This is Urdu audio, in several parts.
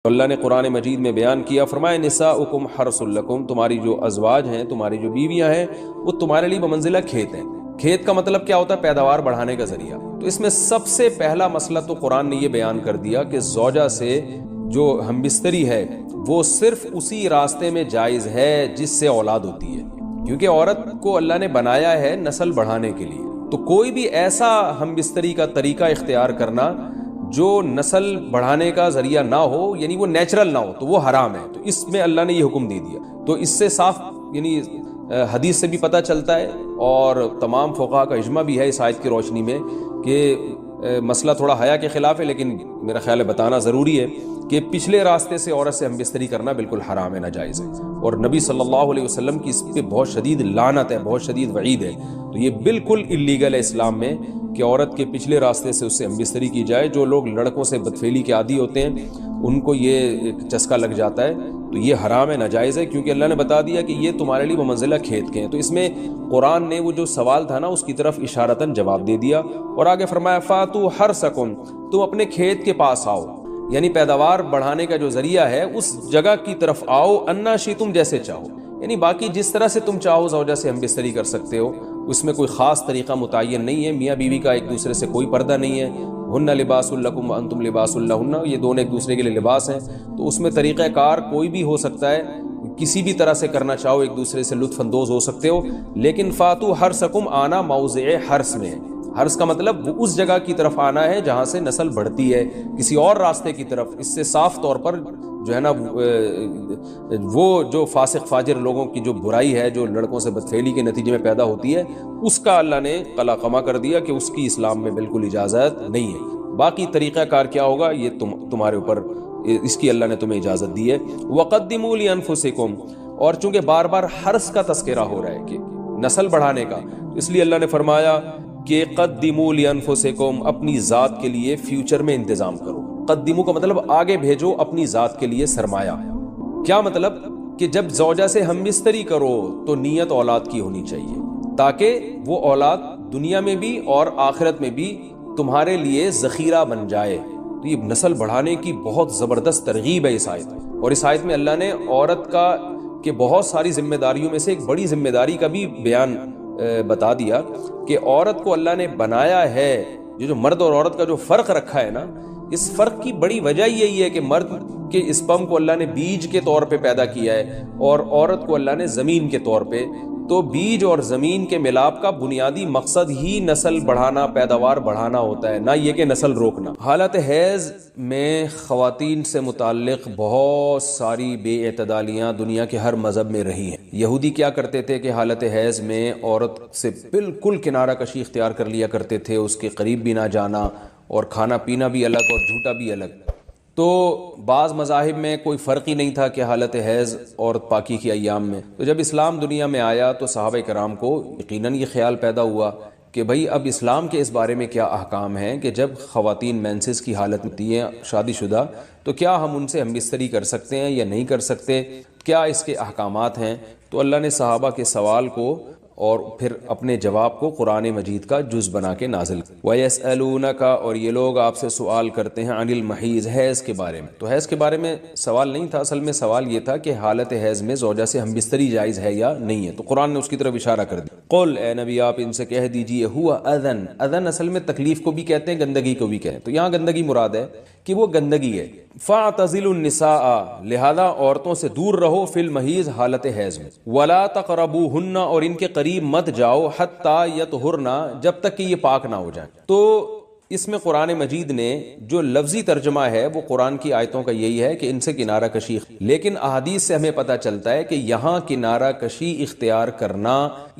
اللہ نے قرآن مجید میں بیان کیا، فرمایا نساؤکم حرث لکم، تمہاری جو ازواج ہیں، تمہاری جو بیویاں ہیں، وہ تمہارے لیے بمنزلہ کھیت ہیں۔ کھیت کا مطلب کیا ہوتا ہے؟ پیداوار بڑھانے کا ذریعہ۔ تو اس میں سب سے پہلا مسئلہ تو قرآن نے یہ بیان کر دیا کہ زوجہ سے جو ہم بستری ہے وہ صرف اسی راستے میں جائز ہے جس سے اولاد ہوتی ہے، کیونکہ عورت کو اللہ نے بنایا ہے نسل بڑھانے کے لیے۔ تو کوئی بھی ایسا ہم بستری کا طریقہ اختیار کرنا جو نسل بڑھانے کا ذریعہ نہ ہو، یعنی وہ نیچرل نہ ہو، تو وہ حرام ہے۔ تو اس میں اللہ نے یہ حکم دے دیا۔ تو اس سے صاف یعنی حدیث سے بھی پتہ چلتا ہے، اور تمام فقہا کا اجماع بھی ہے اس آیت کی روشنی میں کہ مسئلہ تھوڑا حیا کے خلاف ہے، لیکن میرا خیال ہے بتانا ضروری ہے کہ پچھلے راستے سے عورت سے ہم بستری کرنا بالکل حرام ہے، ناجائز ہے، اور نبی صلی اللہ علیہ وسلم کی اس پہ بہت شدید لعنت ہے، بہت شدید وعید ہے۔ تو یہ بالکل اللیگل ہے اسلام میں کہ عورت کے پچھلے راستے سے اس سے ہم بستری کی جائے۔ جو لوگ لڑکوں سے بدفعلی کے عادی ہوتے ہیں ان کو یہ چسکا لگ جاتا ہے، تو یہ حرام ہے، ناجائز ہے، کیونکہ اللہ نے بتا دیا کہ یہ تمہارے لیے بمنزلہ کھیت کے ہیں۔ تو اس میں قرآن نے وہ جو سوال تھا نا اس کی طرف اشارتاً جواب دے دیا، اور آگے فرمایا فاتو حرثکم، تم اپنے کھیت کے پاس آؤ، یعنی پیداوار بڑھانے کا جو ذریعہ ہے اس جگہ کی طرف آؤ، انا شئتم، جیسے چاہو، یعنی باقی جس طرح سے تم چاہو زوجہ سے ہم بستری کر سکتے ہو، اس میں کوئی خاص طریقہ متعین نہیں ہے۔ میاں بیوی کا ایک دوسرے سے کوئی پردہ نہیں ہے، ہن لباس لکم وانتم لباس لہن، یہ دونوں ایک دوسرے کے لیے لباس ہیں۔ تو اس میں طریقہ کار کوئی بھی ہو سکتا ہے، کسی بھی طرح سے کرنا چاہو ایک دوسرے سے لطف اندوز ہو سکتے ہو، لیکن فاتو حرثکم، آنا موضع حرث میں ہے۔ حرث کا مطلب وہ اس جگہ کی طرف آنا ہے جہاں سے نسل بڑھتی ہے، کسی اور راستے کی طرف۔ اس سے صاف طور پر جو ہے نا وہ جو فاسق فاجر لوگوں کی جو برائی ہے، جو لڑکوں سے بدفعلی کے نتیجے میں پیدا ہوتی ہے، اس کا اللہ نے قلع قمع کر دیا کہ اس کی اسلام میں بالکل اجازت نہیں ہے۔ باقی طریقہ کار کیا ہوگا یہ تمہارے اوپر، اس کی اللہ نے تمہیں اجازت دی ہے۔ وَقَدِّمُوا لِأَنفُسِكُمْ، اور چونکہ بار بار حرث کا تذکرہ ہو رہا ہے کہ نسل بڑھانے کا، اس لیے اللہ نے فرمایا کہ قدموا لانفسکم، اپنی ذات کے لیے فیوچر میں انتظام کرو۔ قدموا کا مطلب آگے بھیجو اپنی ذات کے لیے سرمایہ۔ کیا مطلب؟ کہ جب زوجہ سے ہم بستری کرو تو نیت اولاد کی ہونی چاہیے، تاکہ وہ اولاد دنیا میں بھی اور آخرت میں بھی تمہارے لیے ذخیرہ بن جائے۔ تو یہ نسل بڑھانے کی بہت زبردست ترغیب ہے اس آیت میں، اور اس آیت میں اللہ نے عورت کا کہ بہت ساری ذمہ داریوں میں سے ایک بڑی ذمہ داری کا بھی بیان بتا دیا کہ عورت کو اللہ نے بنایا ہے۔ جو مرد اور عورت کا جو فرق رکھا ہے نا، اس فرق کی بڑی وجہ یہی ہے کہ مرد کے اسپرم کو اللہ نے بیج کے طور پہ پیدا کیا ہے، اور عورت کو اللہ نے زمین کے طور پہ۔ تو بیج اور زمین کے ملاپ کا بنیادی مقصد ہی نسل بڑھانا، پیداوار بڑھانا ہوتا ہے، نہ یہ کہ نسل روکنا۔ حالت حیض میں خواتین سے متعلق بہت ساری بے اعتدالیاں دنیا کے ہر مذہب میں رہی ہیں۔ یہودی کیا کرتے تھے کہ حالت حیض میں عورت سے بالکل کنارہ کشی اختیار کر لیا کرتے تھے، اس کے قریب بھی نہ جانا، اور کھانا پینا بھی الگ اور جھوٹا بھی الگ۔ تو بعض مذاہب میں کوئی فرق ہی نہیں تھا کہ حالت حیض اور پاکی کی ایام میں۔ تو جب اسلام دنیا میں آیا تو صحابہ کرام کو یقیناً یہ خیال پیدا ہوا کہ بھئی اب اسلام کے اس بارے میں کیا احکام ہیں کہ جب خواتین مینسز کی حالت میں ہوتی ہیں شادی شدہ، تو کیا ہم ان سے ہم بستری کر سکتے ہیں یا نہیں کر سکتے، کیا اس کے احکامات ہیں۔ تو اللہ نے صحابہ کے سوال کو اور پھر اپنے جواب کو قرآن مجید کا جز بنا کے نازل کیا۔ وَيَسْأَلُونَكَ، اور یہ لوگ آپ سے سوال کرتے ہیں، عن المحیض، حیض کے بارے میں۔ تو حیض کے بارے میں سوال نہیں تھا، اصل میں سوال یہ تھا کہ حالت حیض میں زوجہ سے ہم بستری جائز ہے یا نہیں ہے۔ تو قرآن نے اس کی طرف اشارہ کر دیا۔ قل، اے نبی آپ ان سے کہہ دیجئے، ہوا اذن، اذن اصل میں تکلیف کو بھی کہتے ہیں، گندگی کو بھی کہتے ہیں۔ تو یہاں گندگی مراد ہے کہ وہ گندگی ہے۔ فاعتزلوا النساء، لہذا عورتوں سے دور رہو، فی المحیض، حالت حیض میں۔ ولا تقربوہن، اور ان کے قریب مت جاؤ، حتی یطہرن، جب تک کہ یہ پاک نہ ہو جائیں۔ تو اس میں قرآن مجید نے جو لفظی ترجمہ ہے وہ قرآن کی آیتوں کا یہی ہے کہ ان سے کنارہ کشی، لیکن احادیث سے ہمیں پتہ چلتا ہے کہ یہاں کنارہ کشی اختیار کرنا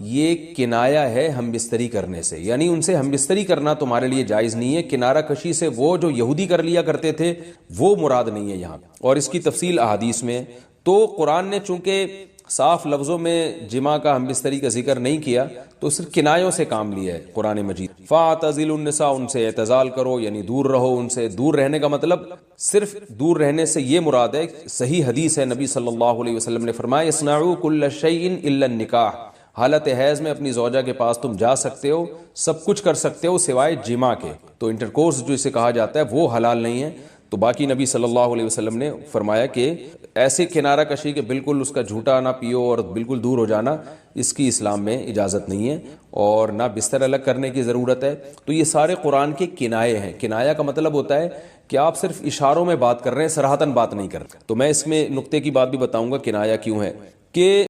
یہ کنایا ہے ہم بستری کرنے سے، یعنی ان سے ہم بستری کرنا تمہارے لیے جائز نہیں ہے۔ کنارہ کشی سے وہ جو یہودی کر لیا کرتے تھے وہ مراد نہیں ہے یہاں، اور اس کی تفصیل احادیث میں۔ تو قرآن نے چونکہ صاف لفظوں میں جماع کا ہم بستری کا ذکر نہیں کیا، تو صرف کنایوں سے کام لیا ہے قرآن مجید۔ فاعتزلوا النساء، ان سے اعتزال کرو، یعنی دور رہو ان سے۔ دور رہنے کا مطلب صرف دور رہنے سے یہ مراد ہے، صحیح حدیث ہے، نبی صلی اللہ علیہ وسلم نے فرمایا اصنعوا کل شیء الا النکاح، حالت حیض میں اپنی زوجہ کے پاس تم جا سکتے ہو، سب کچھ کر سکتے ہو سوائے جماع کے۔ تو انٹرکورس جو اسے کہا جاتا ہے وہ حلال نہیں ہے۔ تو باقی نبی صلی اللہ علیہ وسلم نے فرمایا کہ ایسے کنارہ کشی کہ بالکل اس کا جھوٹا نہ پیو اور بالکل دور ہو جانا، اس کی اسلام میں اجازت نہیں ہے، اور نہ بستر الگ کرنے کی ضرورت ہے۔ تو یہ سارے قرآن کے کنائے ہیں۔ کنایا کا مطلب ہوتا ہے کہ آپ صرف اشاروں میں بات کر رہے ہیں، صراحتاً بات نہیں کر رہے۔ تو میں اس میں نقطے کی بات بھی بتاؤں گا کنایا کیوں ہے کہ